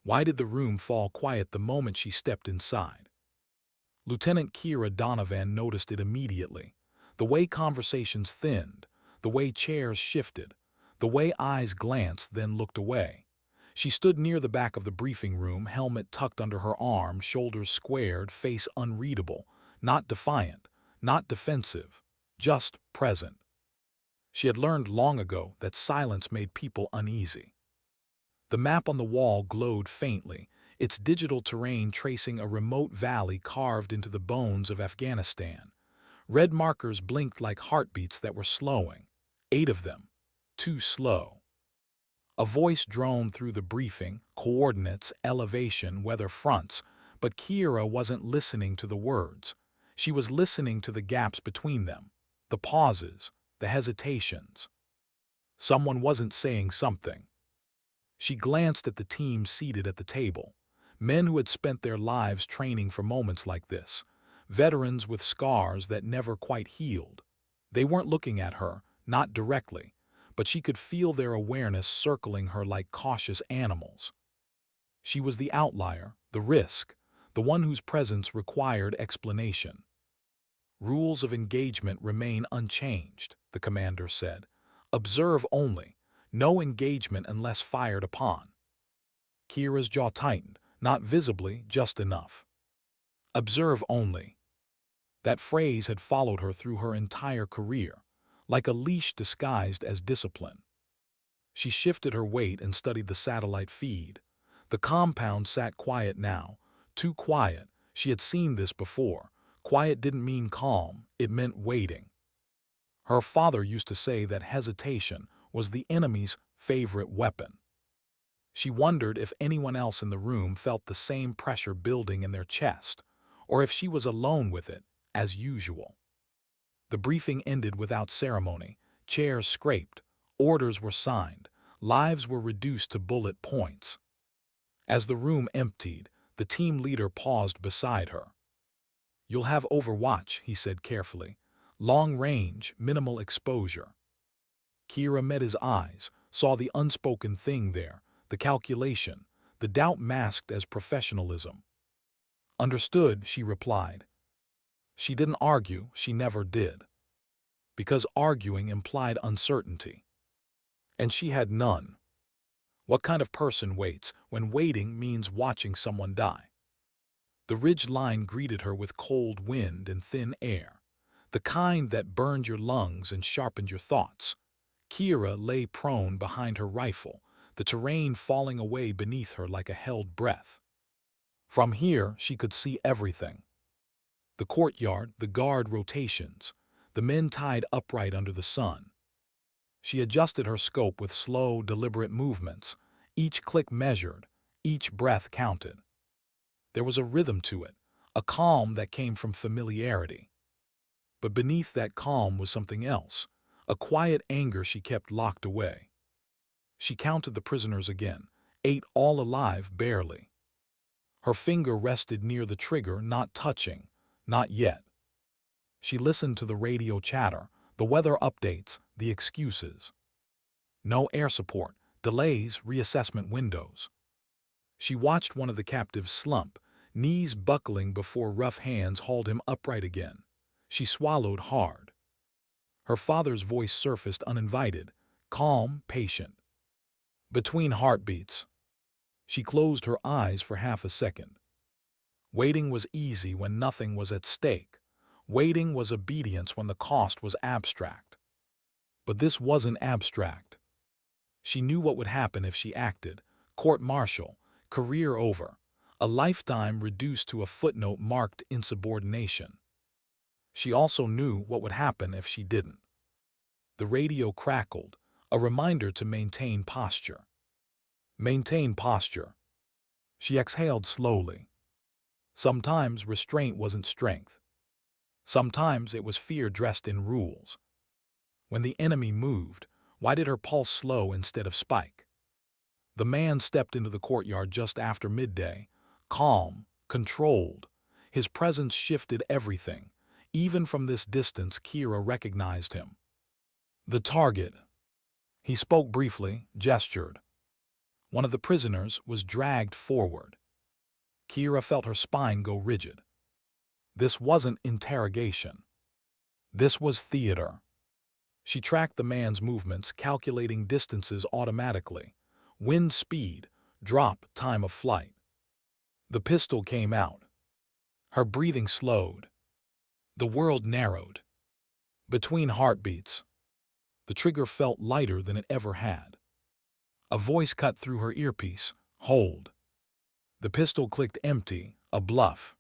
Why did the room fall quiet the moment she stepped inside? Lieutenant Kira Donovan noticed it immediately. The way conversations thinned, the way chairs shifted, the way eyes glanced then looked away. She stood near the back of the briefing room, helmet tucked under her arm, shoulders squared, face unreadable, not defiant, not defensive, just present. She had learned long ago that silence made people uneasy. The map on the wall glowed faintly, its digital terrain tracing a remote valley carved into the bones of Afghanistan. Red markers blinked like heartbeats that were slowing. 8 of them. Too slow. A voice droned through the briefing, coordinates, elevation, weather fronts, but Kira wasn't listening to the words. She was listening to the gaps between them, the pauses, the hesitations. Someone wasn't saying something. She glanced at the team seated at the table, men who had spent their lives training for moments like this, veterans with scars that never quite healed. They weren't looking at her, not directly, but she could feel their awareness circling her like cautious animals. She was the outlier, the risk, the one whose presence required explanation. Rules of engagement remain unchanged, the commander said. Observe only. No engagement unless fired upon. Kira's jaw tightened, not visibly, just enough. Observe only. That phrase had followed her through her entire career, like a leash disguised as discipline. She shifted her weight and studied the satellite feed. The compound sat quiet now, too quiet. She had seen this before. Quiet didn't mean calm, it meant waiting. Her father used to say that hesitation was the enemy's favorite weapon. She wondered if anyone else in the room felt the same pressure building in their chest, or if she was alone with it, as usual. The briefing ended without ceremony. Chairs scraped, orders were signed, lives were reduced to bullet points. As the room emptied, the team leader paused beside her. "You'll have Overwatch," he said carefully. "Long range, minimal exposure." Kira met his eyes, saw the unspoken thing there, the calculation, the doubt masked as professionalism. "Understood," she replied. She didn't argue, she never did. Because arguing implied uncertainty. And she had none. What kind of person waits when waiting means watching someone die? The ridge line greeted her with cold wind and thin air, the kind that burned your lungs and sharpened your thoughts. Kira lay prone behind her rifle, the terrain falling away beneath her like a held breath. From here, she could see everything. The courtyard, the guard rotations, the men tied upright under the sun. She adjusted her scope with slow, deliberate movements, each click measured, each breath counted. There was a rhythm to it, a calm that came from familiarity. But beneath that calm was something else, a quiet anger she kept locked away. She counted the prisoners again, 8 all alive barely. Her finger rested near the trigger, not touching, not yet. She listened to the radio chatter, the weather updates, the excuses. No air support, delays, reassessment windows. She watched one of the captives slump, knees buckling before rough hands hauled him upright again. She swallowed hard. Her father's voice surfaced uninvited, calm, patient. Between heartbeats. She closed her eyes for half a second. Waiting was easy when nothing was at stake. Waiting was obedience when the cost was abstract. But this wasn't abstract. She knew what would happen if she acted. Court-martial, career over, a lifetime reduced to a footnote marked insubordination. She also knew what would happen if she didn't. The radio crackled, a reminder to maintain posture. Maintain posture. She exhaled slowly. Sometimes restraint wasn't strength. Sometimes it was fear dressed in rules. When the enemy moved, why did her pulse slow instead of spike? The man stepped into the courtyard just after midday, calm, controlled. His presence shifted everything. Even from this distance, Kira recognized him. The target. He spoke briefly, gestured. One of the prisoners was dragged forward. Kira felt her spine go rigid. This wasn't interrogation. This was theater. She tracked the man's movements, calculating distances automatically. Wind speed, drop time of flight. The pistol came out. Her breathing slowed. The world narrowed. Between heartbeats, the trigger felt lighter than it ever had. A voice cut through her earpiece. Hold. The pistol clicked empty, a bluff.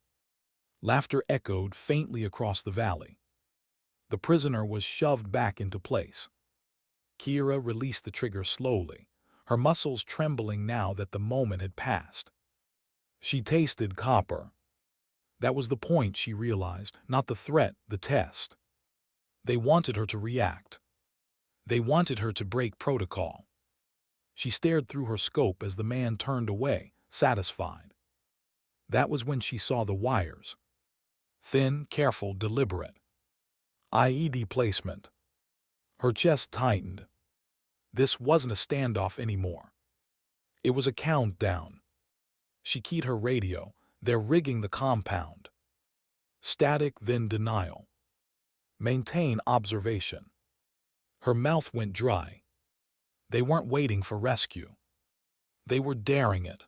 Laughter echoed faintly across the valley. The prisoner was shoved back into place. Kira released the trigger slowly, her muscles trembling now that the moment had passed. She tasted copper. That was the point, she realized, not the threat, the test. They wanted her to react. They wanted her to break protocol. She stared through her scope as the man turned away, satisfied. That was when she saw the wires. Thin, careful, deliberate. IED placement. Her chest tightened. This wasn't a standoff anymore. It was a countdown. She keyed her radio. They're rigging the compound. Static, then denial. Maintain observation. Her mouth went dry. They weren't waiting for rescue. They were daring it.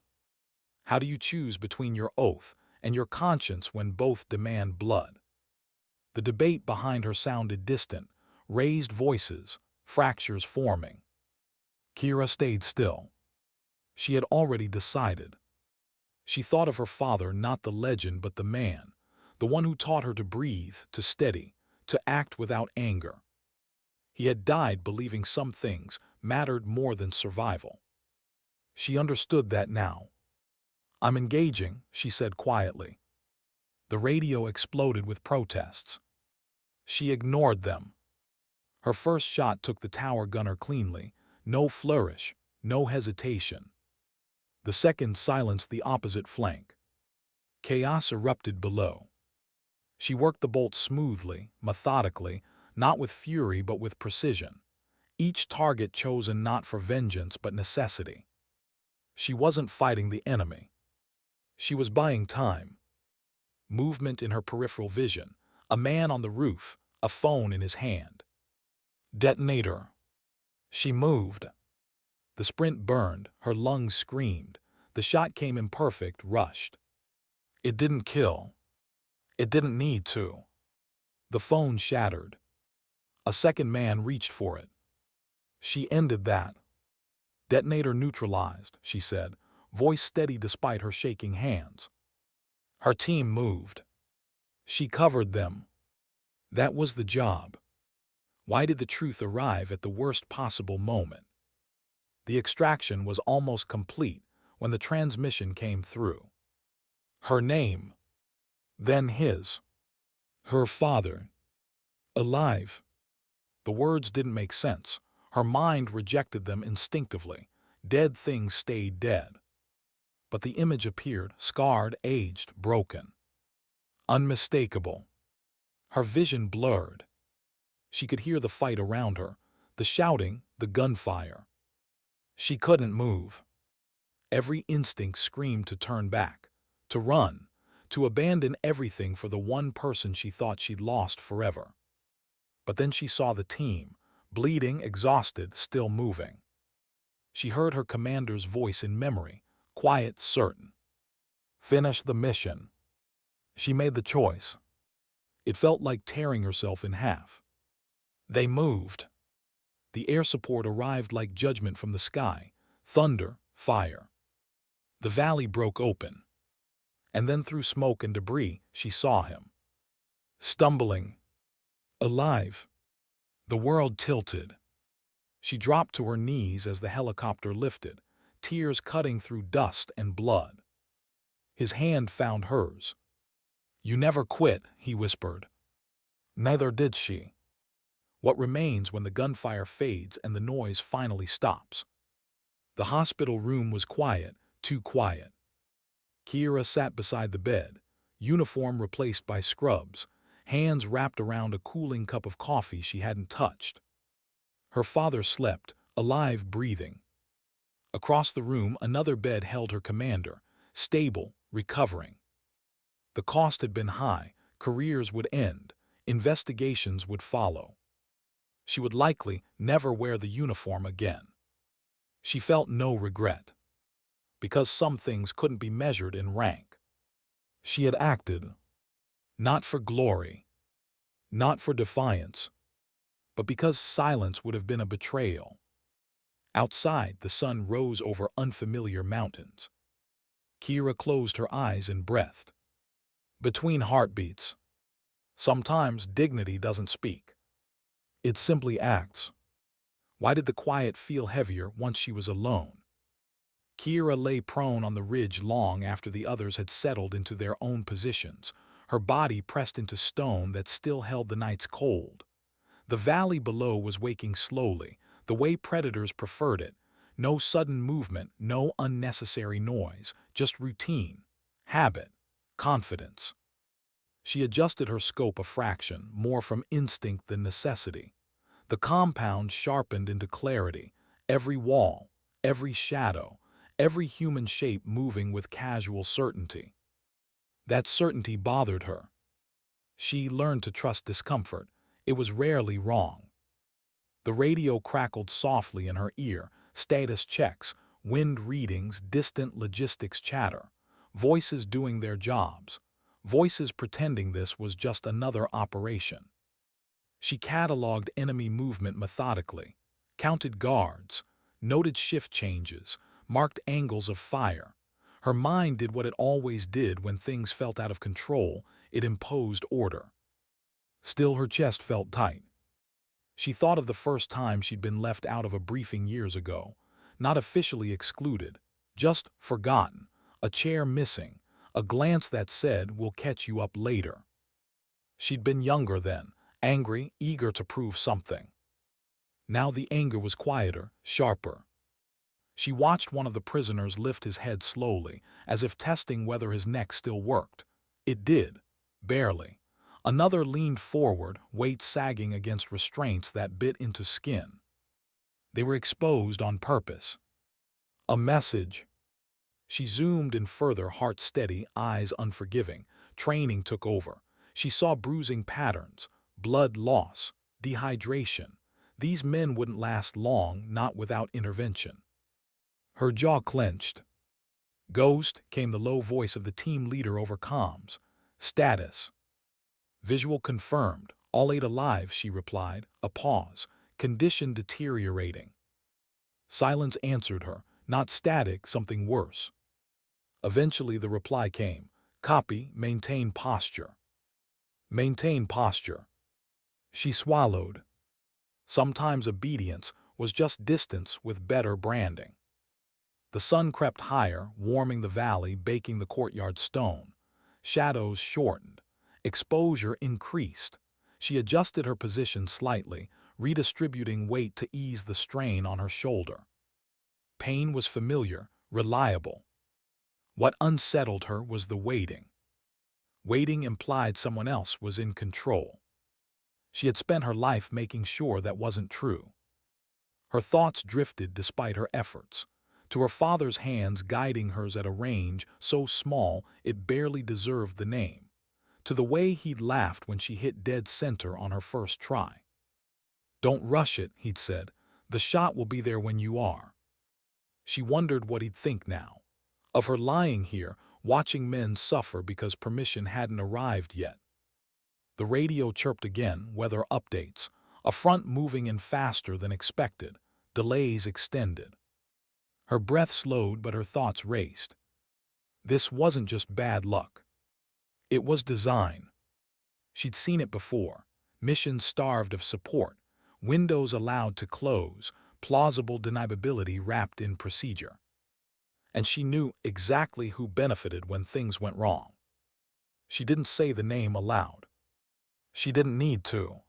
How do you choose between your oath and your conscience when both demand blood? The debate behind her sounded distant, raised voices, fractures forming. Kira stayed still. She had already decided. She thought of her father, not the legend but the man, the one who taught her to breathe, to steady, to act without anger. He had died believing some things mattered more than survival. She understood that now. I'm engaging, she said quietly. The radio exploded with protests. She ignored them. Her first shot took the tower gunner cleanly, no flourish, no hesitation. The second silenced the opposite flank. Chaos erupted below. She worked the bolt smoothly, methodically, not with fury but with precision. Each target chosen not for vengeance but necessity. She wasn't fighting the enemy. She was buying time. Movement in her peripheral vision, a man on the roof, a phone in his hand. Detonator. She moved. The sprint burned, her lungs screamed. The shot came imperfect, rushed. It didn't kill. It didn't need to. The phone shattered. A second man reached for it. She ended that. Detonator neutralized, she said, voice steady despite her shaking hands. Her team moved. She covered them. That was the job. Why did the truth arrive at the worst possible moment? The extraction was almost complete when the transmission came through. Her name. Then his. Her father. Alive. The words didn't make sense. Her mind rejected them instinctively. Dead things stayed dead. But the image appeared, scarred, aged, broken. Unmistakable. Her vision blurred. She could hear the fight around her, the shouting, the gunfire. She couldn't move. Every instinct screamed to turn back, to run, to abandon everything for the one person she thought she'd lost forever. But then she saw the team, bleeding, exhausted, still moving. She heard her commander's voice in memory, quiet, certain. Finish the mission. She made the choice. It felt like tearing herself in half. They moved. The air support arrived like judgment from the sky, thunder, fire. The valley broke open. And then through smoke and debris, she saw him. Stumbling. Alive. The world tilted. She dropped to her knees as the helicopter lifted, tears cutting through dust and blood. His hand found hers. You never quit, he whispered. Neither did she. What remains when the gunfire fades and the noise finally stops? The hospital room was quiet, too quiet. Kira sat beside the bed, uniform replaced by scrubs, hands wrapped around a cooling cup of coffee she hadn't touched. Her father slept, alive, breathing. Across the room, another bed held her commander, stable, recovering. The cost had been high, careers would end, investigations would follow. She would likely never wear the uniform again. She felt no regret, because some things couldn't be measured in rank. She had acted, not for glory, not for defiance, but because silence would have been a betrayal. Outside, the sun rose over unfamiliar mountains. Kira closed her eyes and breathed. Between heartbeats, sometimes dignity doesn't speak. It simply acts. Why did the quiet feel heavier once she was alone? Kira lay prone on the ridge long after the others had settled into their own positions, her body pressed into stone that still held the night's cold. The valley below was waking slowly, the way predators preferred it. No sudden movement, no unnecessary noise, just routine, habit, confidence. She adjusted her scope a fraction, more from instinct than necessity. The compound sharpened into clarity, every wall, every shadow, every human shape moving with casual certainty. That certainty bothered her. She learned to trust discomfort. It was rarely wrong. The radio crackled softly in her ear, status checks, wind readings, distant logistics chatter, voices doing their jobs, voices pretending this was just another operation. She cataloged enemy movement methodically, counted guards, noted shift changes, marked angles of fire. Her mind did what it always did when things felt out of control. It imposed order. Still, her chest felt tight. She thought of the first time she'd been left out of a briefing years ago, not officially excluded, just forgotten, a chair missing, a glance that said, "We'll catch you up later." She'd been younger then, angry, eager to prove something. Now the anger was quieter, sharper. She watched one of the prisoners lift his head slowly, as if testing whether his neck still worked. It did, barely. Another leaned forward, weight sagging against restraints that bit into skin. They were exposed on purpose. A message. She zoomed in further, heart steady, eyes unforgiving. Training took over. She saw bruising patterns, blood loss, dehydration. These men wouldn't last long, not without intervention. Her jaw clenched. "Ghost," came the low voice of the team leader over comms. "Status." "Visual confirmed. All 8 alive," she replied. A pause. "Condition deteriorating." Silence answered her. Not static, something worse. Eventually the reply came. "Copy, maintain posture." Maintain posture. She swallowed. Sometimes obedience was just distance with better branding. The sun crept higher, warming the valley, baking the courtyard stone. Shadows shortened. Exposure increased. She adjusted her position slightly, redistributing weight to ease the strain on her shoulder. Pain was familiar, reliable. What unsettled her was the waiting. Waiting implied someone else was in control. She had spent her life making sure that wasn't true. Her thoughts drifted despite her efforts, to her father's hands guiding hers at a range so small it barely deserved the name, to the way he'd laughed when she hit dead center on her first try. "Don't rush it," he'd said. "The shot will be there when you are." She wondered what he'd think now. Of her lying here, watching men suffer because permission hadn't arrived yet. The radio chirped again, weather updates. A front moving in faster than expected. Delays extended. Her breath slowed, but her thoughts raced. This wasn't just bad luck. It was design. She'd seen it before. Missions starved of support. Windows allowed to close. Plausible deniability wrapped in procedure. And she knew exactly who benefited when things went wrong. She didn't say the name aloud. She didn't need to.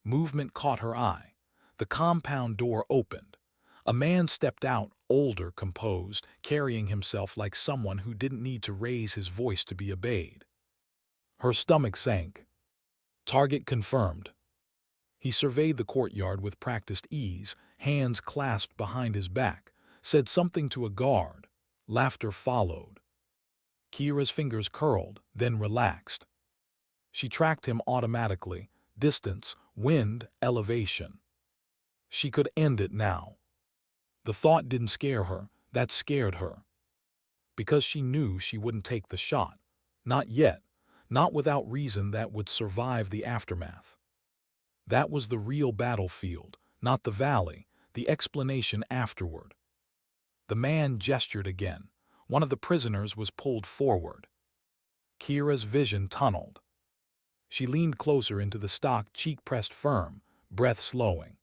Movement caught her eye. The compound door opened. A man stepped out, older, composed, carrying himself like someone who didn't need to raise his voice to be obeyed. Her stomach sank. Target confirmed. He surveyed the courtyard with practiced ease, hands clasped behind his back. said something to a guard. Laughter followed. Kira's fingers curled, then relaxed. She tracked him automatically, distance, wind, elevation. She could end it now. The thought didn't scare her, that scared her. Because she knew she wouldn't take the shot. Not yet, not without reason that would survive the aftermath. That was the real battlefield, not the valley, the explanation afterward. The man gestured again. One of the prisoners was pulled forward. Kira's vision tunneled. She leaned closer into the stock, cheek pressed firm, breath slowing.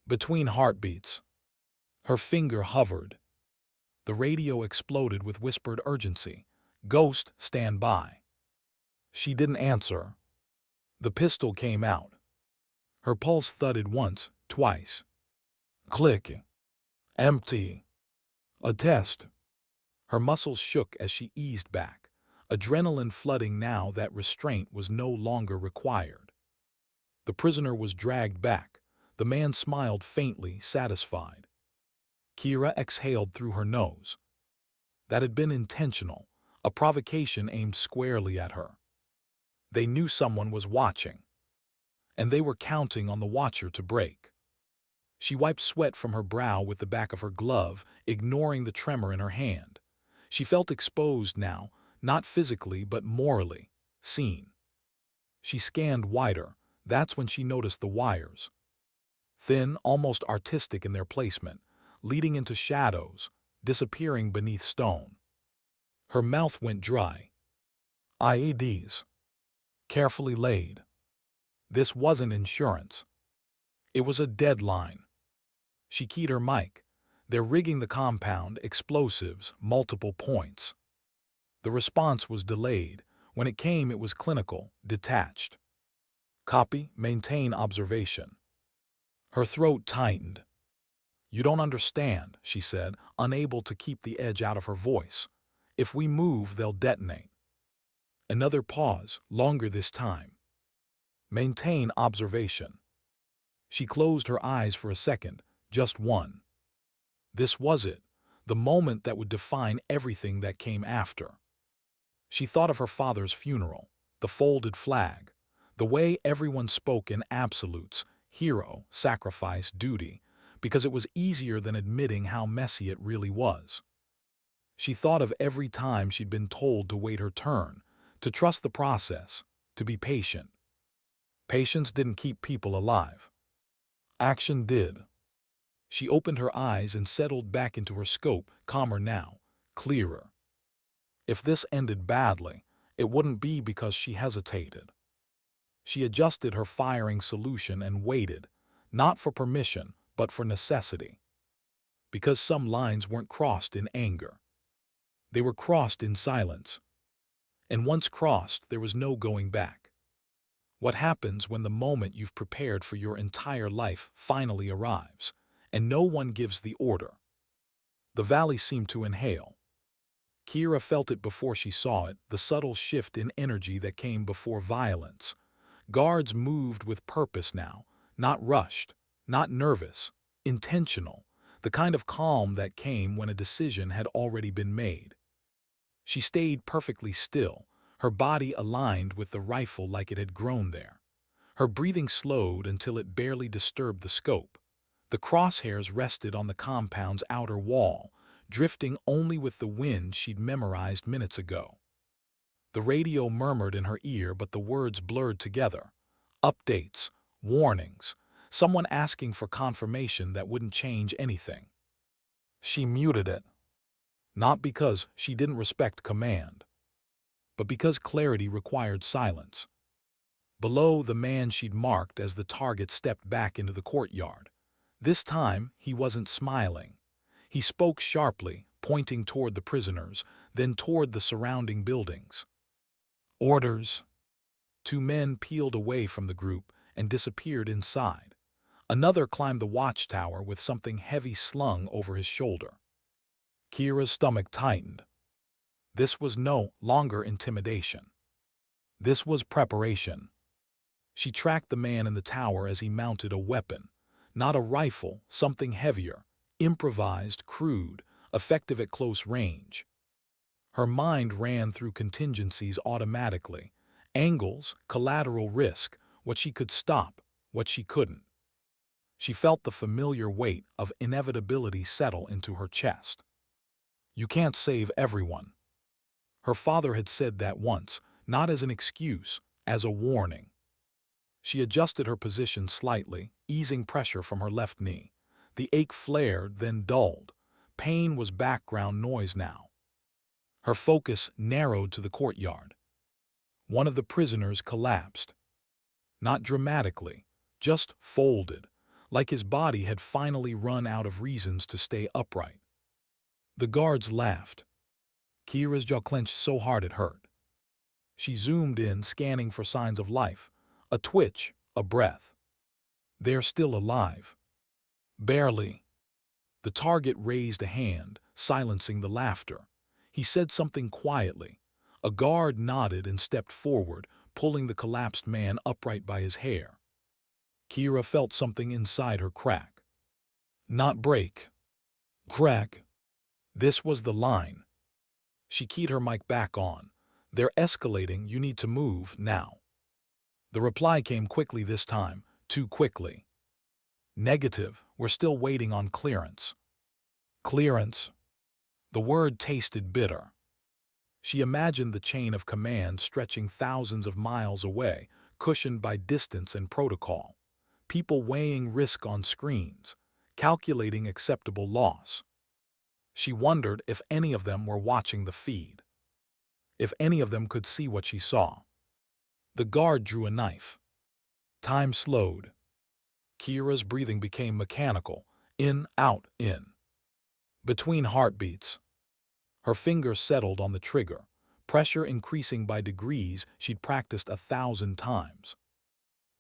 Between heartbeats, her finger hovered. The radio exploded with whispered urgency. "Ghost, stand by." She didn't answer. The pistol came out. Her pulse thudded once, twice. Click. Empty. A test. Her muscles shook as she eased back, adrenaline flooding now that restraint was no longer required. The prisoner was dragged back. The man smiled faintly, satisfied. Kira exhaled through her nose. That had been intentional, a provocation aimed squarely at her. They knew someone was watching, and they were counting on the watcher to break. She wiped sweat from her brow with the back of her glove, ignoring the tremor in her hand. She felt exposed now, not physically but morally, seen. She scanned wider. That's when she noticed the wires. Thin, almost artistic in their placement, leading into shadows, disappearing beneath stone. Her mouth went dry. IEDs. Carefully laid. This wasn't insurance. It was a deadline. She keyed her mic. They're rigging the compound, explosives, multiple points. The response was delayed. When it came, it was clinical, detached. Copy, maintain observation. Her throat tightened. "You don't understand," she said, unable to keep the edge out of her voice. "If we move, they'll detonate." Another pause, longer this time. Maintain observation. She closed her eyes for a second, just one. This was it, the moment that would define everything that came after. She thought of her father's funeral, the folded flag, the way everyone spoke in absolutes, hero, sacrifice, duty, because it was easier than admitting how messy it really was. She thought of every time she'd been told to wait her turn, to trust the process, to be patient. Patience didn't keep people alive. Action did. She opened her eyes and settled back into her scope, calmer now, clearer. If this ended badly, it wouldn't be because she hesitated. She adjusted her firing solution and waited, not for permission, but for necessity. Because some lines weren't crossed in anger. They were crossed in silence. And once crossed, there was no going back. What happens when the moment you've prepared for your entire life finally arrives, and no one gives the order? The valley seemed to inhale. Kira felt it before she saw it, the subtle shift in energy that came before violence. Guards moved with purpose now, not rushed, not nervous, intentional, the kind of calm that came when a decision had already been made. She stayed perfectly still, her body aligned with the rifle like it had grown there. Her breathing slowed until it barely disturbed the scope. The crosshairs rested on the compound's outer wall, drifting only with the wind she'd memorized minutes ago. The radio murmured in her ear, but the words blurred together. Updates, warnings, someone asking for confirmation that wouldn't change anything. She muted it. Not because she didn't respect command, but because clarity required silence. Below, the man she'd marked as the target stepped back into the courtyard. This time, he wasn't smiling. He spoke sharply, pointing toward the prisoners, then toward the surrounding buildings. Orders. Two men peeled away from the group and disappeared inside. Another climbed the watchtower with something heavy slung over his shoulder. Kira's stomach tightened. This was no longer intimidation. This was preparation. She tracked the man in the tower as he mounted a weapon. Not a rifle, something heavier, Improvised, crude, effective at close range. Her mind ran through contingencies automatically. Angles, collateral risk, what she could stop, what she couldn't. She felt the familiar weight of inevitability settle into her chest. You can't save everyone. Her father had said that once, not as an excuse, as a warning. She adjusted her position slightly, easing pressure from her left knee. The ache flared, then dulled. Pain was background noise now. Her focus narrowed to the courtyard. One of the prisoners collapsed. Not dramatically, just folded, like his body had finally run out of reasons to stay upright. The guards laughed. Kira's jaw clenched so hard it hurt. She zoomed in, scanning for signs of life. A twitch, a breath. They're still alive. Barely. The target raised a hand, silencing the laughter. He said something quietly. A guard nodded and stepped forward, pulling the collapsed man upright by his hair. Kira felt something inside her crack. Not break. Crack. This was the line. She keyed her mic back on. They're escalating, you need to move, now. The reply came quickly this time, too quickly. Negative, we're still waiting on clearance. Clearance. The word tasted bitter. She imagined the chain of command stretching thousands of miles away, cushioned by distance and protocol. People weighing risk on screens, calculating acceptable loss. She wondered if any of them were watching the feed. If any of them could see what she saw. The guard drew a knife. Time slowed. Kira's breathing became mechanical, in, out, in. Between heartbeats. Her fingers settled on the trigger, pressure increasing by degrees she'd practiced 1,000 times.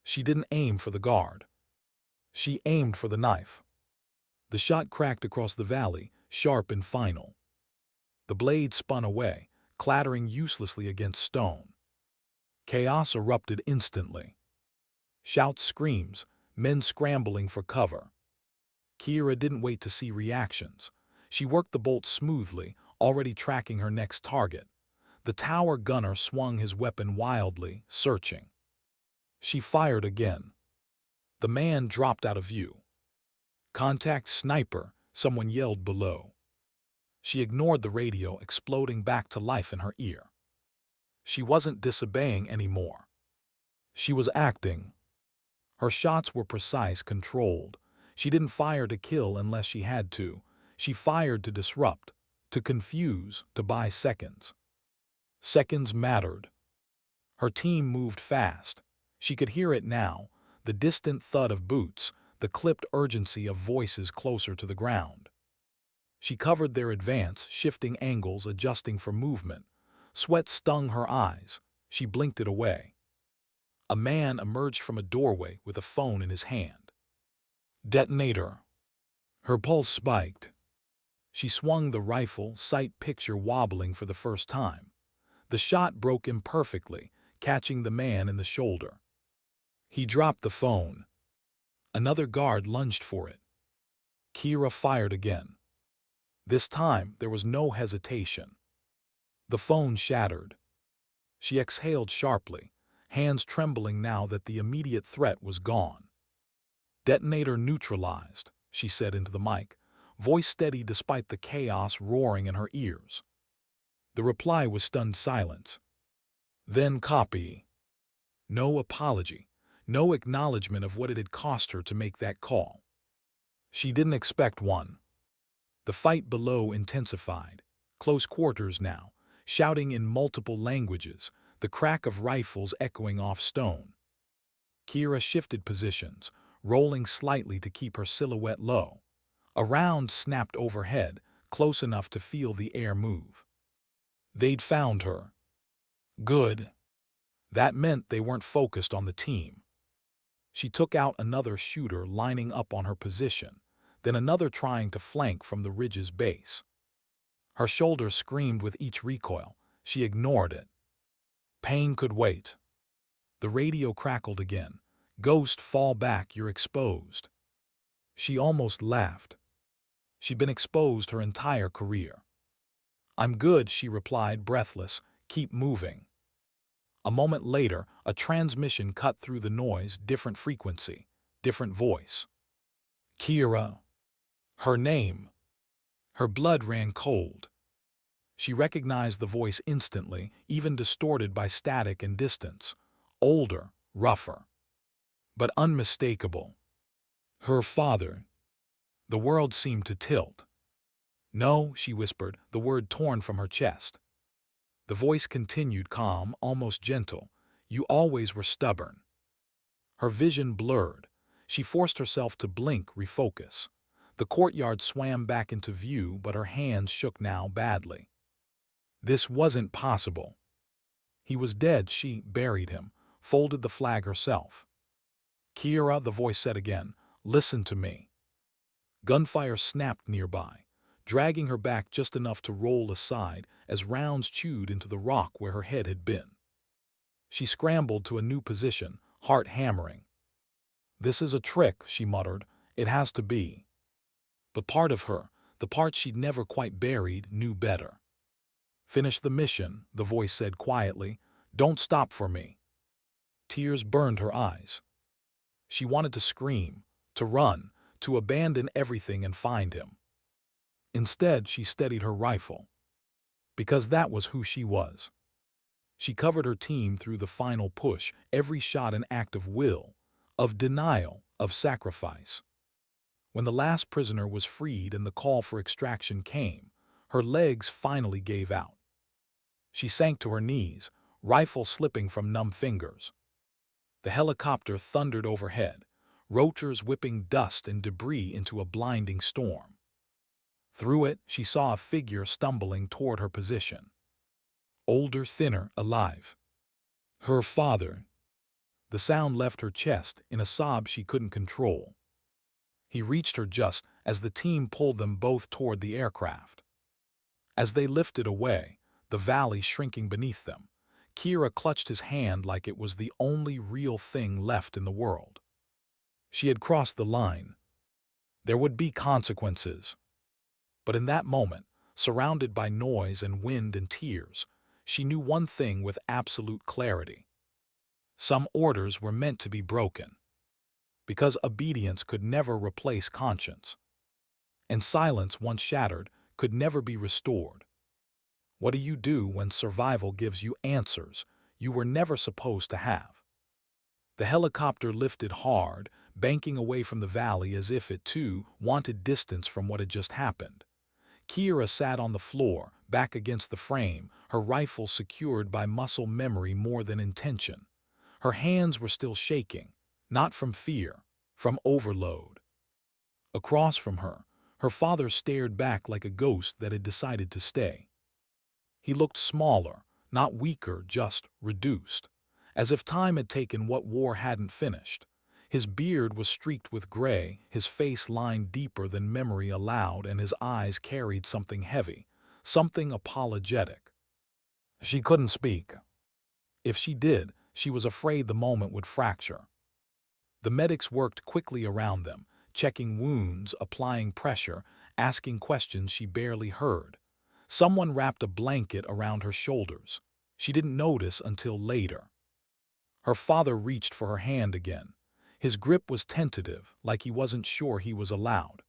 She didn't aim for the guard. She aimed for the knife. The shot cracked across the valley, sharp and final. The blade spun away, clattering uselessly against stone. Chaos erupted instantly. Shouts, screams, men scrambling for cover. Kira didn't wait to see reactions. She worked the bolt smoothly, already tracking her next target. The tower gunner swung his weapon wildly, searching. She fired again. The man dropped out of view. Contact, sniper, someone yelled below. She ignored the radio exploding back to life in her ear. She wasn't disobeying anymore. She was acting. Her shots were precise, controlled. She didn't fire to kill unless she had to. She fired to disrupt, to confuse, to buy seconds. Seconds mattered. Her team moved fast. She could hear it now, the distant thud of boots, the clipped urgency of voices closer to the ground. She covered their advance, shifting angles, adjusting for movement. Sweat stung her eyes. She blinked it away. A man emerged from a doorway with a phone in his hand. Detonator. Her pulse spiked. She swung the rifle, sight picture wobbling for the first time. The shot broke imperfectly, catching the man in the shoulder. He dropped the phone. Another guard lunged for it. Kira fired again. This time, there was no hesitation. The phone shattered. She exhaled sharply, hands trembling now that the immediate threat was gone. Detonator neutralized, she said into the mic, voice steady despite the chaos roaring in her ears. The reply was stunned silence. Then copy. No apology, no acknowledgement of what it had cost her to make that call. She didn't expect one. The fight below intensified, close quarters now, shouting in multiple languages, the crack of rifles echoing off stone. Kira shifted positions, rolling slightly to keep her silhouette low. A round snapped overhead, close enough to feel the air move. They'd found her. Good. That meant they weren't focused on the team. She took out another shooter lining up on her position, then another trying to flank from the ridge's base. Her shoulders screamed with each recoil. She ignored it. Pain could wait. The radio crackled again. Ghost, fall back, you're exposed. She almost laughed. She'd been exposed her entire career. "I'm good," she replied, breathless. "Keep moving." A moment later, a transmission cut through the noise, different frequency, different voice. "Kira." Her name. Her blood ran cold. She recognized the voice instantly, even distorted by static and distance. Older, rougher, but unmistakable. Her father. The world seemed to tilt. "No," she whispered, the word torn from her chest. The voice continued, calm, almost gentle. "You always were stubborn." Her vision blurred. She forced herself to blink, refocus. The courtyard swam back into view, but her hands shook now badly. This wasn't possible. He was dead. She buried him, folded the flag herself. "Kira," the voice said again, "listen to me." Gunfire snapped nearby, dragging her back just enough to roll aside as rounds chewed into the rock where her head had been. She scrambled to a new position, heart hammering. "This is a trick," she muttered. "It has to be." But part of her, the part she'd never quite buried, knew better. "Finish the mission," the voice said quietly. "Don't stop for me." Tears burned her eyes. She wanted to scream, to run, to abandon everything and find him. Instead, she steadied her rifle. Because that was who she was. She covered her team through the final push, every shot an act of will, of denial, of sacrifice. When the last prisoner was freed and the call for extraction came, her legs finally gave out. She sank to her knees, rifle slipping from numb fingers. The helicopter thundered overhead, rotors whipping dust and debris into a blinding storm. Through it, she saw a figure stumbling toward her position. Older, thinner, alive. Her father. The sound left her chest in a sob she couldn't control. He reached her just as the team pulled them both toward the aircraft. As they lifted away, the valley shrinking beneath them, Kira clutched his hand like it was the only real thing left in the world. She had crossed the line. There would be consequences. But in that moment, surrounded by noise and wind and tears, she knew one thing with absolute clarity. Some orders were meant to be broken. Because obedience could never replace conscience. And silence, once shattered, could never be restored. What do you do when survival gives you answers you were never supposed to have? The helicopter lifted hard, banking away from the valley as if it, too, wanted distance from what had just happened. Kira sat on the floor, back against the frame, her rifle secured by muscle memory more than intention. Her hands were still shaking, not from fear, from overload. Across from her, her father stared back like a ghost that had decided to stay. He looked smaller, not weaker, just reduced, as if time had taken what war hadn't finished. His beard was streaked with gray, his face lined deeper than memory allowed, and his eyes carried something heavy, something apologetic. She couldn't speak. If she did, she was afraid the moment would fracture. The medics worked quickly around them, checking wounds, applying pressure, asking questions she barely heard. Someone wrapped a blanket around her shoulders. She didn't notice until later. Her father reached for her hand again. His grip was tentative, like he wasn't sure he was allowed.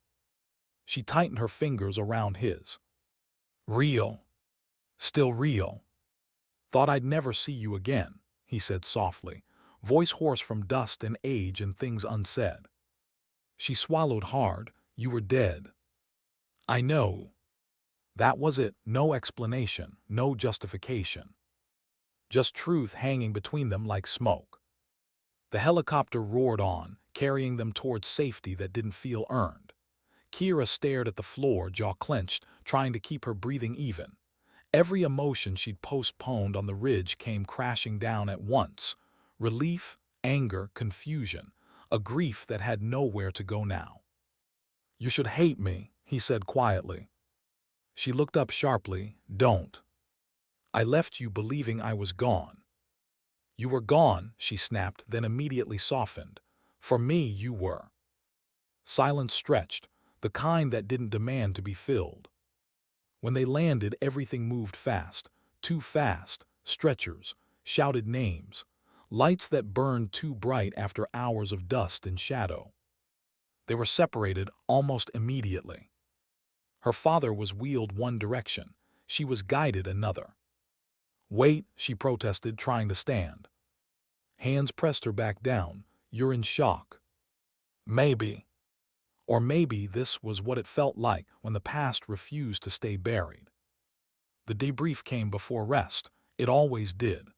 She tightened her fingers around his. "Real. Still real. Thought I'd never see you again," he said softly, voice hoarse from dust and age and things unsaid. She swallowed hard. "You were dead." "I know." That was it, no explanation, no justification. Just truth hanging between them like smoke. The helicopter roared on, carrying them towards safety that didn't feel earned. Kira stared at the floor, jaw clenched, trying to keep her breathing even. Every emotion she'd postponed on the ridge came crashing down at once. Relief, anger, confusion, a grief that had nowhere to go now. "You should hate me," he said quietly. She looked up sharply. "Don't. I left you believing I was gone." "You were gone," she snapped, then immediately softened. "For me, you were." Silence stretched. the kind that didn't demand to be filled. When they landed, everything moved fast, too fast, stretchers, shouted names, lights that burned too bright after hours of dust and shadow. They were separated almost immediately. Her father was wheeled one direction, she was guided another. "Wait," she protested, trying to stand. Hands pressed her back down. "You're in shock." Maybe. Or maybe this was what it felt like when the past refused to stay buried. The debrief came before rest. It always did.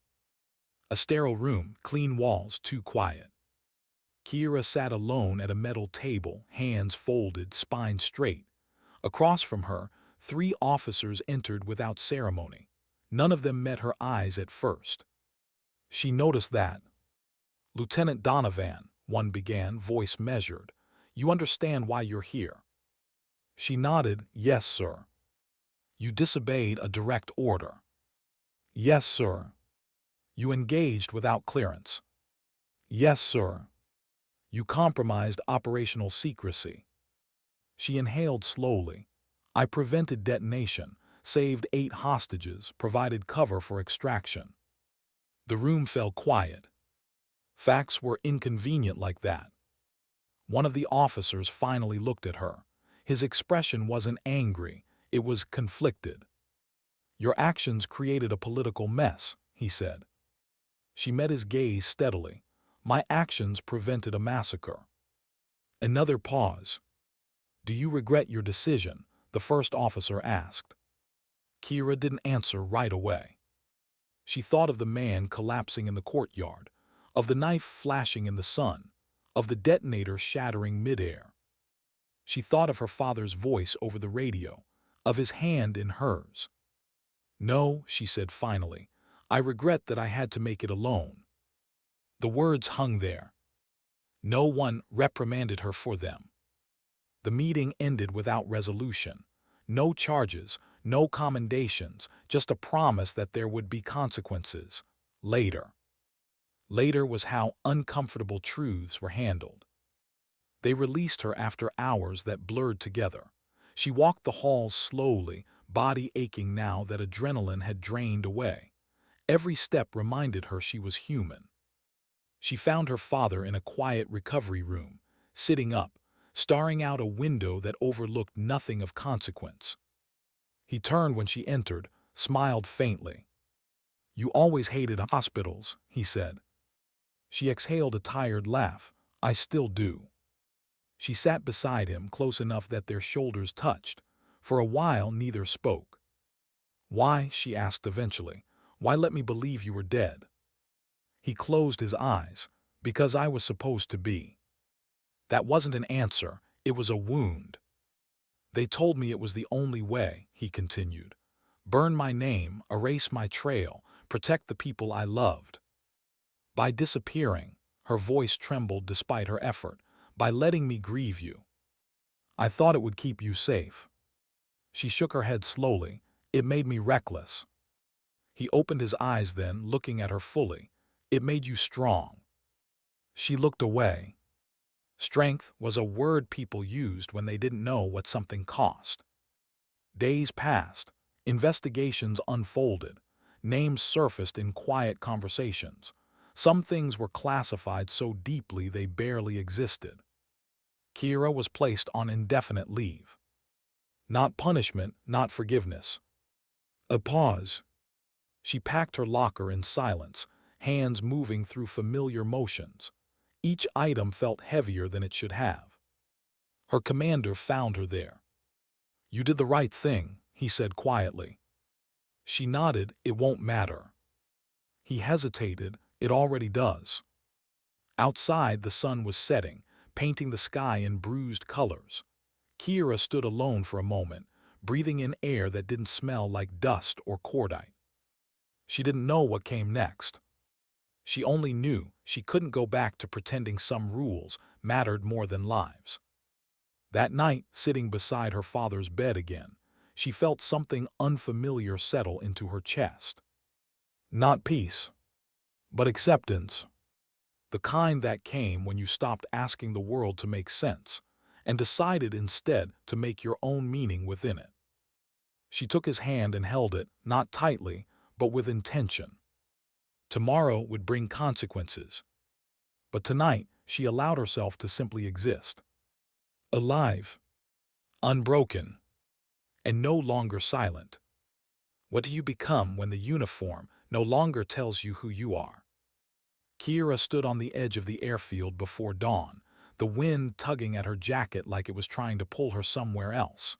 A sterile room, clean walls, too quiet. Kira sat alone at a metal table, hands folded, spine straight. Across from her, 3 officers entered without ceremony. None of them met her eyes at first. She noticed that. "Lieutenant Donovan," one began, voice measured, "you understand why you're here?" She nodded. "Yes, sir." "You disobeyed a direct order." "Yes, sir." "You engaged without clearance." "Yes, sir." "You compromised operational secrecy." She inhaled slowly. "I prevented detonation, saved 8 hostages, provided cover for extraction." The room fell quiet. Facts were inconvenient like that. One of the officers finally looked at her. His expression wasn't angry, it was conflicted. "Your actions created a political mess," he said. She met his gaze steadily. "My actions prevented a massacre." Another pause. "Do you regret your decision?" the first officer asked. Kira didn't answer right away. She thought of the man collapsing in the courtyard, of the knife flashing in the sun, of the detonator shattering midair. She thought of her father's voice over the radio, of his hand in hers. "No," she said finally, "I regret that I had to make it alone." The words hung there. No one reprimanded her for them. The meeting ended without resolution. No charges, no commendations, just a promise that there would be consequences. Later. Later was how uncomfortable truths were handled. They released her after hours that blurred together. She walked the halls slowly, body aching now that adrenaline had drained away. Every step reminded her she was human. She found her father in a quiet recovery room, sitting up, staring out a window that overlooked nothing of consequence. He turned when she entered, smiled faintly. "You always hated hospitals," he said. She exhaled a tired laugh. "I still do." She sat beside him, close enough that their shoulders touched. For a while neither spoke. "Why?" she asked eventually. "Why let me believe you were dead?" He closed his eyes. "Because I was supposed to be." That wasn't an answer, it was a wound. "They told me it was the only way," he continued. "Burn my name, erase my trail, protect the people I loved." "By disappearing," her voice trembled despite her effort, "by letting me grieve you. I thought it would keep you safe." She shook her head slowly. "It made me reckless." He opened his eyes then, looking at her fully. "It made you strong." She looked away. Strength was a word people used when they didn't know what something cost. Days passed. Investigations unfolded. Names surfaced in quiet conversations. Some things were classified so deeply they barely existed. Kira was placed on indefinite leave. Not punishment, not forgiveness. A pause. She packed her locker in silence, hands moving through familiar motions. Each item felt heavier than it should have. Her commander found her there. "You did the right thing," he said quietly. She nodded. "It won't matter." He hesitated. "It already does." Outside, the sun was setting, painting the sky in bruised colors. Kira stood alone for a moment, breathing in air that didn't smell like dust or cordite. She didn't know what came next. She only knew she couldn't go back to pretending some rules mattered more than lives. That night, sitting beside her father's bed again, she felt something unfamiliar settle into her chest. Not peace, but acceptance. The kind that came when you stopped asking the world to make sense, and decided instead to make your own meaning within it. She took his hand and held it, not tightly, but with intention. Tomorrow would bring consequences, but tonight she allowed herself to simply exist. Alive, unbroken, and no longer silent. What do you become when the uniform no longer tells you who you are? Kira stood on the edge of the airfield before dawn, the wind tugging at her jacket like it was trying to pull her somewhere else.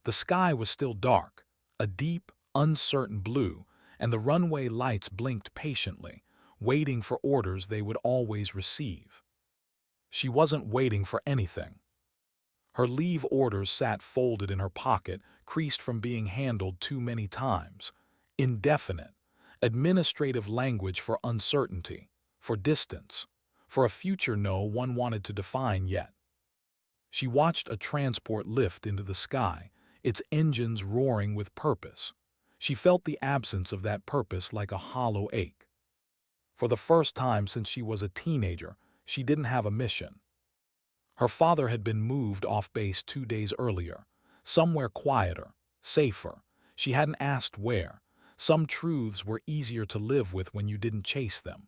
The sky was still dark, a deep, uncertain blue, and the runway lights blinked patiently, waiting for orders they would always receive. She wasn't waiting for anything. Her leave orders sat folded in her pocket, creased from being handled too many times. Indefinite, administrative language for uncertainty, for distance, for a future no one wanted to define yet. She watched a transport lift into the sky, its engines roaring with purpose. She felt the absence of that purpose like a hollow ache. For the first time since she was a teenager, she didn't have a mission. Her father had been moved off base 2 days earlier, somewhere quieter, safer. She hadn't asked where. Some truths were easier to live with when you didn't chase them.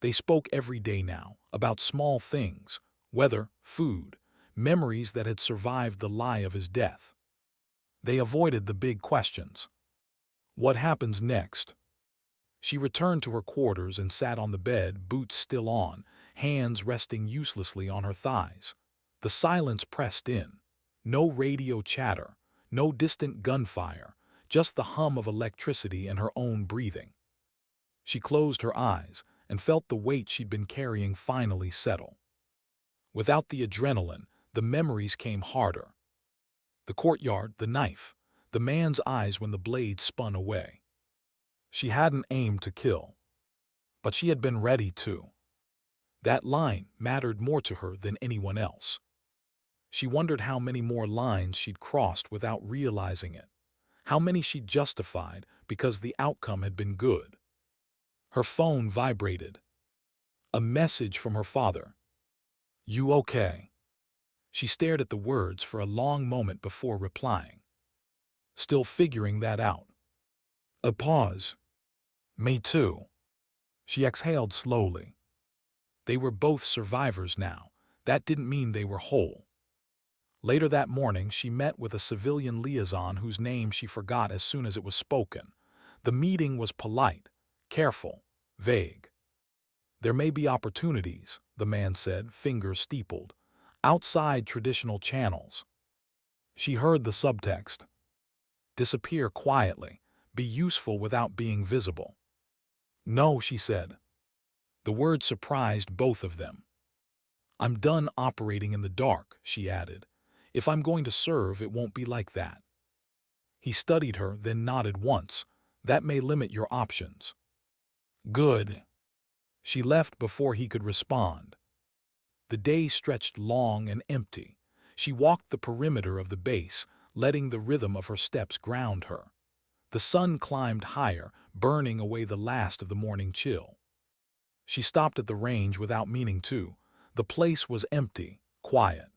They spoke every day now, about small things, weather, food, memories that had survived the lie of his death. They avoided the big questions. What happens next? She returned to her quarters and sat on the bed, boots still on, hands resting uselessly on her thighs. The silence pressed in. No radio chatter, no distant gunfire, just the hum of electricity and her own breathing. She closed her eyes and felt the weight she'd been carrying finally settle. Without the adrenaline, the memories came harder. The courtyard, the knife, the man's eyes when the blade spun away. She hadn't aimed to kill, but she had been ready to. That line mattered more to her than anyone else. She wondered how many more lines she'd crossed without realizing it, how many she'd justified because the outcome had been good. Her phone vibrated. A message from her father. "You okay?" She stared at the words for a long moment before replying, still figuring that out. A pause. "Me too." She exhaled slowly. They were both survivors now. That didn't mean they were whole. Later that morning, she met with a civilian liaison whose name she forgot as soon as it was spoken. The meeting was polite, careful, vague. "There may be opportunities," the man said, fingers steepled, "outside traditional channels." She heard the subtext. Disappear quietly, be useful without being visible. "No," she said. The word surprised both of them. "I'm done operating in the dark," she added. "If I'm going to serve, it won't be like that." He studied her, then nodded once. "That may limit your options." "Good." She left before he could respond. The day stretched long and empty. She walked the perimeter of the base, letting the rhythm of her steps ground her. The sun climbed higher, burning away the last of the morning chill. She stopped at the range without meaning to. The place was empty, quiet.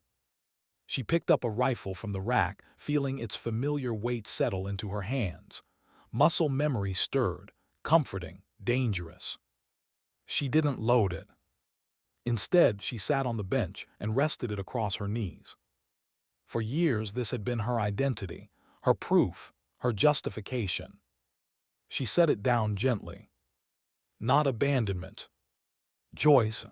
She picked up a rifle from the rack, feeling its familiar weight settle into her hands. Muscle memory stirred, comforting, dangerous. She didn't load it. Instead, she sat on the bench and rested it across her knees. For years, this had been her identity, her proof, her justification. She set it down gently. Not abandonment. Choice.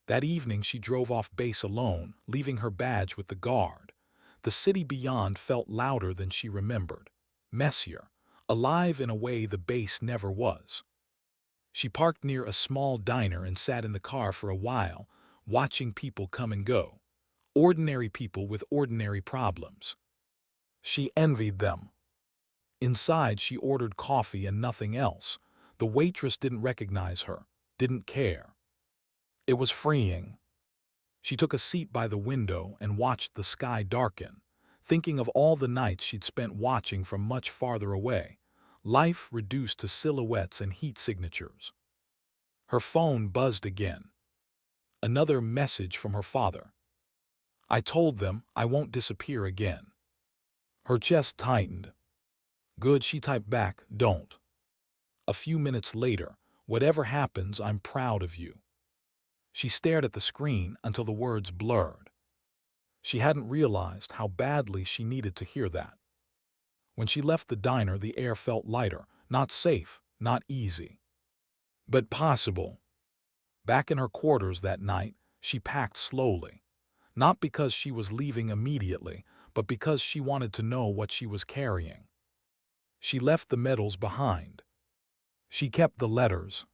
That evening she drove off base alone, leaving her badge with the guard. The city beyond felt louder than she remembered, messier, alive in a way the base never was. She parked near a small diner and sat in the car for a while, watching people come and go. Ordinary people with ordinary problems. She envied them. Inside, she ordered coffee and nothing else. The waitress didn't recognize her, didn't care. It was freeing. She took a seat by the window and watched the sky darken, thinking of all the nights she'd spent watching from much farther away, life reduced to silhouettes and heat signatures. Her phone buzzed again. Another message from her father. I told them I won't disappear again. Her chest tightened. Good, she typed back, don't. A few minutes later, whatever happens, I'm proud of you. She stared at the screen until the words blurred. She hadn't realized how badly she needed to hear that. When she left the diner, the air felt lighter, not safe, not easy, but possible. Back in her quarters that night, she packed slowly, not because she was leaving immediately, but because she wanted to know what she was carrying. She left the medals behind. She kept the letters.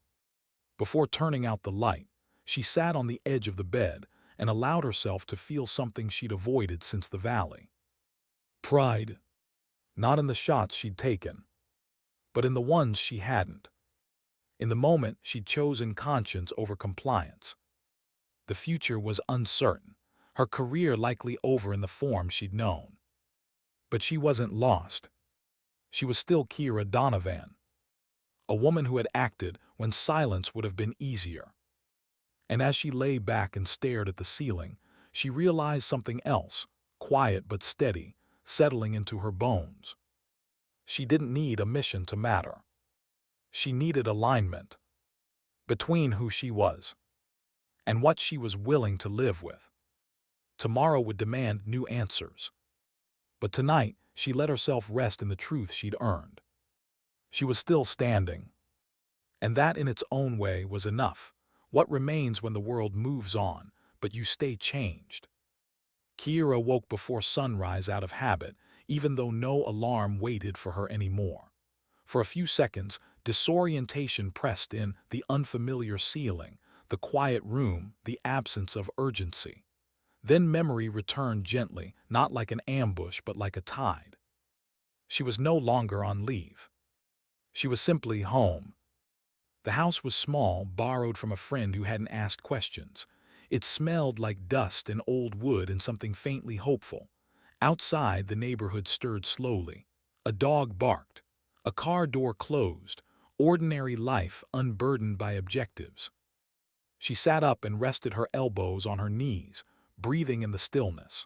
Before turning out the light, she sat on the edge of the bed and allowed herself to feel something she'd avoided since the valley. Pride. Not in the shots she'd taken, but in the ones she hadn't. In the moment, she'd chosen conscience over compliance. The future was uncertain, her career likely over in the form she'd known. But she wasn't lost. She was still Kira Donovan, a woman who had acted when silence would have been easier. And as she lay back and stared at the ceiling, she realized something else, quiet but steady, settling into her bones. She didn't need a mission to matter. She needed alignment between who she was and what she was willing to live with. Tomorrow would demand new answers. But tonight, she let herself rest in the truth she'd earned. She was still standing. And that in its own way was enough. What remains when the world moves on, but you stay changed? Kira woke before sunrise out of habit, even though no alarm waited for her anymore. For a few seconds, disorientation pressed in, the unfamiliar ceiling, the quiet room, the absence of urgency. Then memory returned gently, not like an ambush but like a tide. She was no longer on leave. She was simply home. The house was small, borrowed from a friend who hadn't asked questions. It smelled like dust and old wood and something faintly hopeful. Outside, the neighborhood stirred slowly. A dog barked. A car door closed. Ordinary life unburdened by objectives. She sat up and rested her elbows on her knees, breathing in the stillness.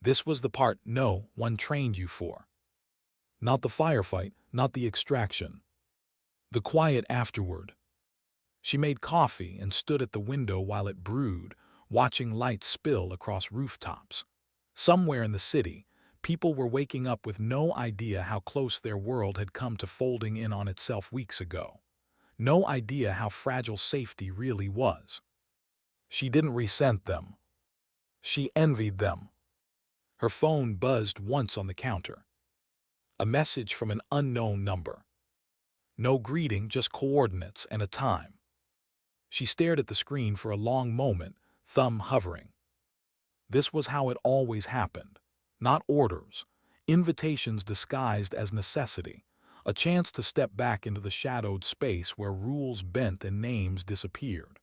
This was the part no one trained you for. Not the firefight, not the extraction. The quiet afterward. She made coffee and stood at the window while it brewed, watching light spill across rooftops. Somewhere in the city, people were waking up with no idea how close their world had come to folding in on itself weeks ago. No idea how fragile safety really was. She didn't resent them. She envied them. Her phone buzzed once on the counter. A message from an unknown number. No greeting, just coordinates and a time. She stared at the screen for a long moment, thumb hovering. This was how it always happened. Not orders. Invitations disguised as necessity. A chance to step back into the shadowed space where rules bent and names disappeared.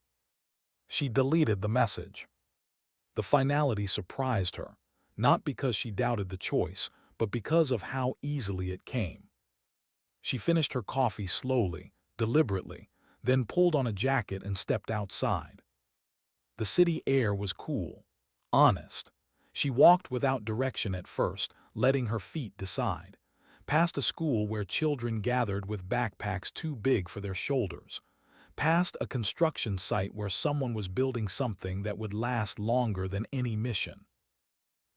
She deleted the message. The finality surprised her, not because she doubted the choice, but because of how easily it came. She finished her coffee slowly, deliberately, then pulled on a jacket and stepped outside. The city air was cool, honest. She walked without direction at first, letting her feet decide. Past a school where children gathered with backpacks too big for their shoulders. Past a construction site where someone was building something that would last longer than any mission.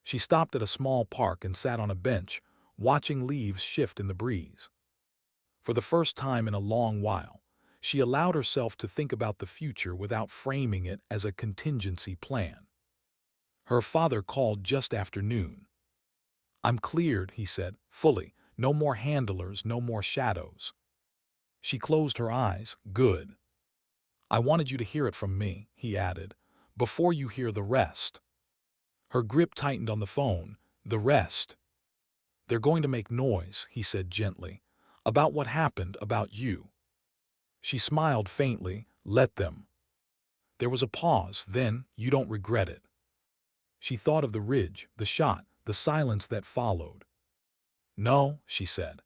She stopped at a small park and sat on a bench, watching leaves shift in the breeze. For the first time in a long while, she allowed herself to think about the future without framing it as a contingency plan. Her father called just after noon. "I'm cleared," he said, fully. "No more handlers, no more shadows." She closed her eyes. "Good. I wanted you to hear it from me," he added, "before you hear the rest." Her grip tightened on the phone. "The rest." "They're going to make noise," he said gently, "about what happened, about you." She smiled faintly. "Let them." There was a pause, then, "You don't regret it." She thought of the ridge, the shot, the silence that followed. "No," she said.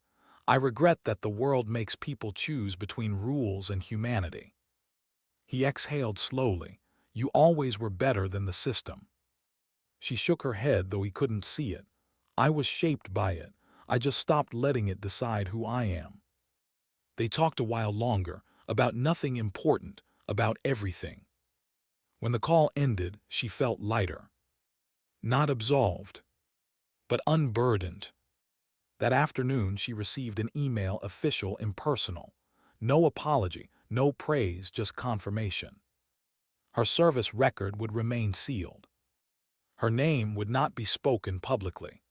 "I regret that the world makes people choose between rules and humanity." He exhaled slowly. "You always were better than the system." She shook her head, though he couldn't see it. I was shaped by it. I just stopped letting it decide who I am. They talked a while longer, about nothing important, about everything. When the call ended, she felt lighter. Not absolved, but unburdened. That afternoon, she received an email, official, impersonal. No apology, no praise, just confirmation. Her service record would remain sealed. Her name would not be spoken publicly.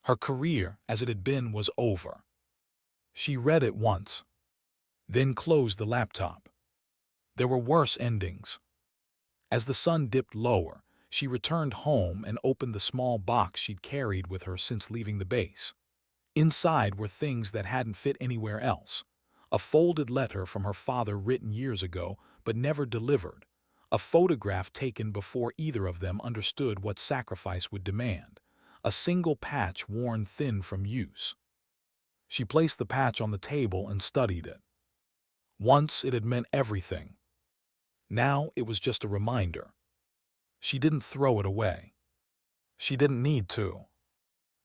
Her career, as it had been, was over. She read it once, then closed the laptop. There were worse endings. As the sun dipped lower, she returned home and opened the small box she'd carried with her since leaving the base. Inside were things that hadn't fit anywhere else. A folded letter from her father written years ago, but never delivered. A photograph taken before either of them understood what sacrifice would demand. A single patch worn thin from use. She placed the patch on the table and studied it. Once it had meant everything. Now it was just a reminder. She didn't throw it away. She didn't need to.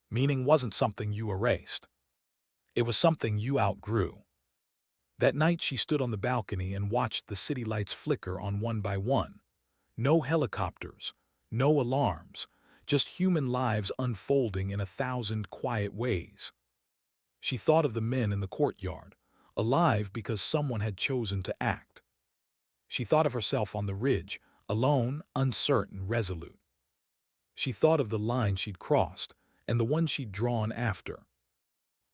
Meaning wasn't something you erased. It was something you outgrew. That night she stood on the balcony and watched the city lights flicker on one by one. No helicopters, no alarms, just human lives unfolding in 1,000 quiet ways. She thought of the men in the courtyard, alive because someone had chosen to act. She thought of herself on the ridge, alone, uncertain, resolute. She thought of the line she'd crossed and the one she'd drawn after.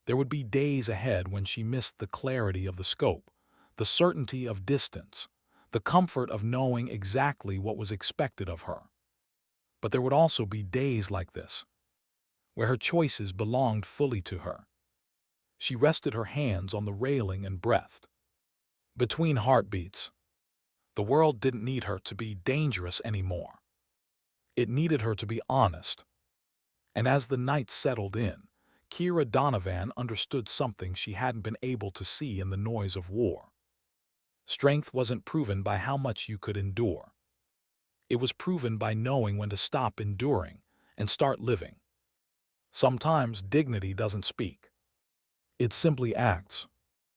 There would be days ahead when she missed the clarity of the scope, the certainty of distance, the comfort of knowing exactly what was expected of her. But there would also be days like this, where her choices belonged fully to her. She rested her hands on the railing and breathed. Between heartbeats, the world didn't need her to be dangerous anymore. It needed her to be honest. And as the night settled in, Kira Donovan understood something she hadn't been able to see in the noise of war. Strength wasn't proven by how much you could endure. It was proven by knowing when to stop enduring and start living. Sometimes dignity doesn't speak. It simply acts.